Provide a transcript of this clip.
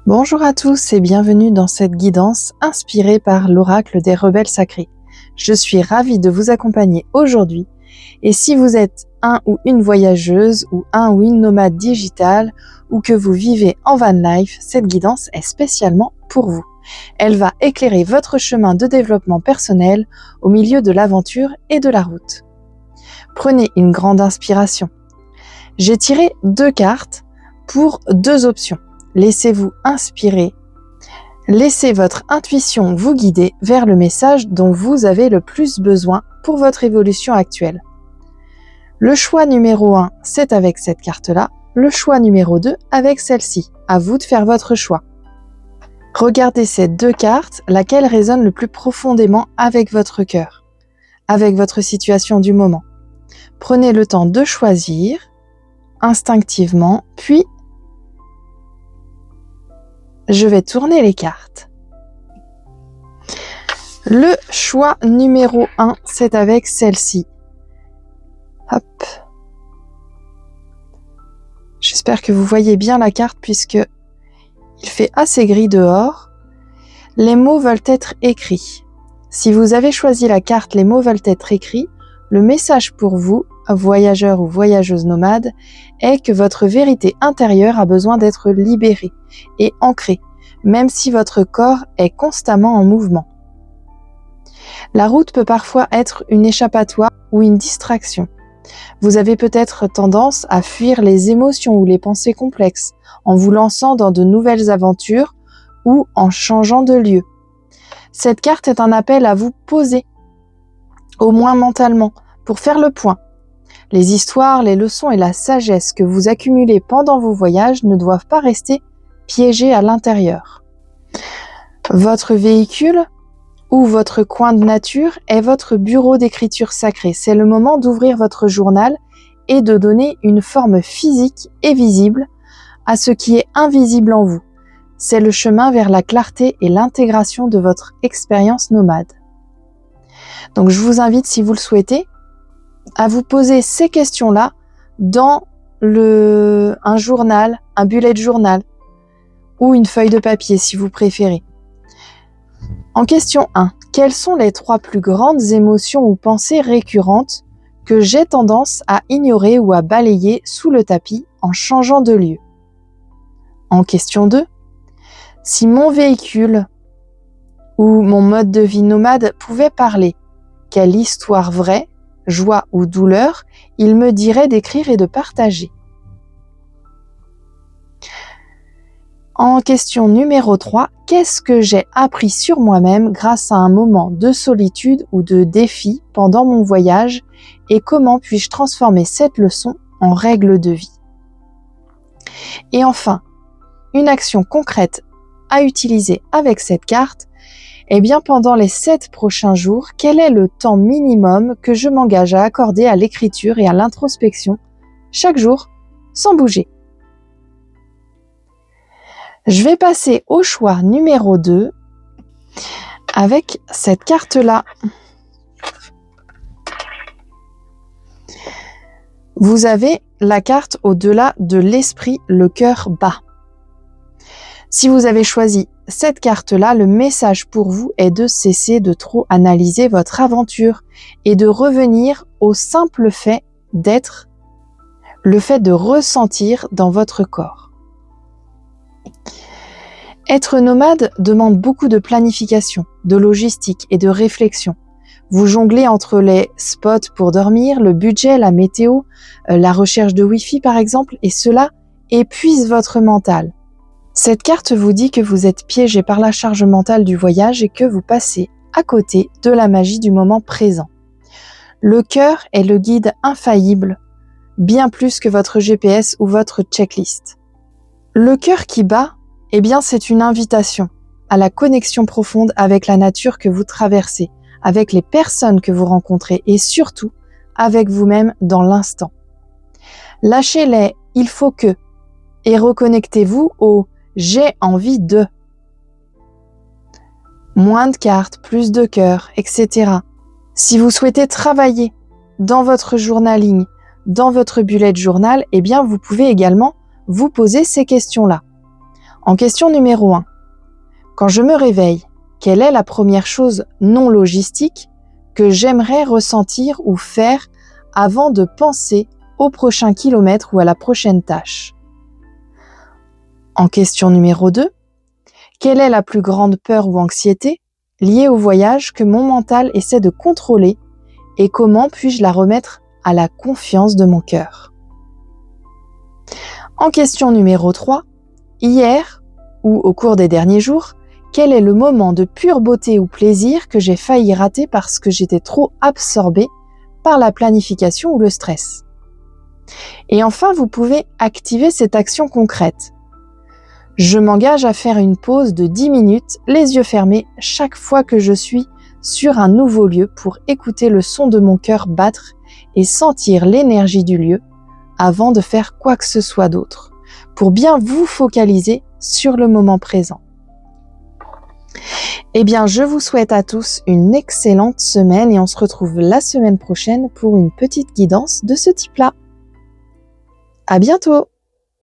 Bonjour à tous et bienvenue dans cette guidance inspirée par l'oracle des rebelles sacrés. Je suis ravie de vous accompagner aujourd'hui et si vous êtes un ou une voyageuse ou un ou une nomade digitale ou que vous vivez en van life, cette guidance est spécialement pour vous. Elle va éclairer votre chemin de développement personnel au milieu de l'aventure et de la route. Prenez une grande inspiration. J'ai tiré 2 cartes pour 2 options. Laissez-vous inspirer. Laissez votre intuition vous guider vers le message dont vous avez le plus besoin pour votre évolution actuelle. Le choix numéro 1, c'est avec cette carte-là. Le choix numéro 2, avec celle-ci. À vous de faire votre choix. Regardez ces 2 cartes, laquelle résonne le plus profondément avec votre cœur, avec votre situation du moment. Prenez le temps de choisir instinctivement, puis je vais tourner les cartes. Le choix numéro 1, c'est avec celle-ci. Hop. J'espère que vous voyez bien la carte puisque il fait assez gris dehors. Les mots veulent être écrits. Si vous avez choisi la carte « Les mots veulent être écrits », le message pour vous, voyageur ou voyageuse nomade, est que votre vérité intérieure a besoin d'être libérée et ancrée, même si votre corps est constamment en mouvement. La route peut parfois être une échappatoire ou une distraction. Vous avez peut-être tendance à fuir les émotions ou les pensées complexes en vous lançant dans de nouvelles aventures ou en changeant de lieu. Cette carte est un appel à vous poser, au moins mentalement, pour faire le point. Les histoires, les leçons et la sagesse que vous accumulez pendant vos voyages ne doivent pas rester piégés à l'intérieur. Votre véhicule ou votre coin de nature est votre bureau d'écriture sacrée. C'est le moment d'ouvrir votre journal et de donner une forme physique et visible à ce qui est invisible en vous. C'est le chemin vers la clarté et l'intégration de votre expérience nomade. Donc je vous invite, si vous le souhaitez, à vous poser ces questions-là dans un journal, un bullet journal ou une feuille de papier si vous préférez. En question 1, quelles sont les 3 plus grandes émotions ou pensées récurrentes que j'ai tendance à ignorer ou à balayer sous le tapis en changeant de lieu? En question 2, si mon véhicule ou mon mode de vie nomade pouvait parler, quelle histoire vraie, joie ou douleur, il me dirait d'écrire et de partager? En question numéro 3, qu'est-ce que j'ai appris sur moi-même grâce à un moment de solitude ou de défi pendant mon voyage et comment puis-je transformer cette leçon en règle de vie? Et enfin, une action concrète à utiliser avec cette carte, eh bien pendant les 7 prochains jours, quel est le temps minimum que je m'engage à accorder à l'écriture et à l'introspection chaque jour sans bouger? Je vais passer au choix numéro 2 avec cette carte-là. Vous avez la carte au-delà de l'esprit, le cœur bat. Si vous avez choisi cette carte-là, le message pour vous est de cesser de trop analyser votre aventure et de revenir au simple fait d'être, le fait de ressentir dans votre corps. Être nomade demande beaucoup de planification, de logistique et de réflexion. Vous jonglez entre les spots pour dormir, le budget, la météo, la recherche de Wi-Fi par exemple, et cela épuise votre mental. Cette carte vous dit que vous êtes piégé par la charge mentale du voyage et que vous passez à côté de la magie du moment présent. Le cœur est le guide infaillible, bien plus que votre GPS ou votre checklist. Le cœur qui bat, eh bien, c'est une invitation à la connexion profonde avec la nature que vous traversez, avec les personnes que vous rencontrez et surtout avec vous-même dans l'instant. Lâchez les « il faut que » et reconnectez-vous au « j'ai envie de ». Moins de cartes, plus de cœur, etc. Si vous souhaitez travailler dans votre journaling, dans votre bullet journal, eh bien, vous pouvez également vous poser ces questions-là. En question numéro 1, quand je me réveille, quelle est la première chose non logistique que j'aimerais ressentir ou faire avant de penser au prochain kilomètre ou à la prochaine tâche? En question numéro 2, quelle est la plus grande peur ou anxiété liée au voyage que mon mental essaie de contrôler et comment puis-je la remettre à la confiance de mon cœur? En question numéro 3, hier ou au cours des derniers jours, quel est le moment de pure beauté ou plaisir que j'ai failli rater parce que j'étais trop absorbée par la planification ou le stress? Et enfin, vous pouvez activer cette action concrète. Je m'engage à faire une pause de 10 minutes, les yeux fermés, chaque fois que je suis sur un nouveau lieu pour écouter le son de mon cœur battre et sentir l'énergie du lieu avant de faire quoi que ce soit d'autre, pour bien vous focaliser sur le moment présent. Eh bien, je vous souhaite à tous une excellente semaine et on se retrouve la semaine prochaine pour une petite guidance de ce type-là. À bientôt!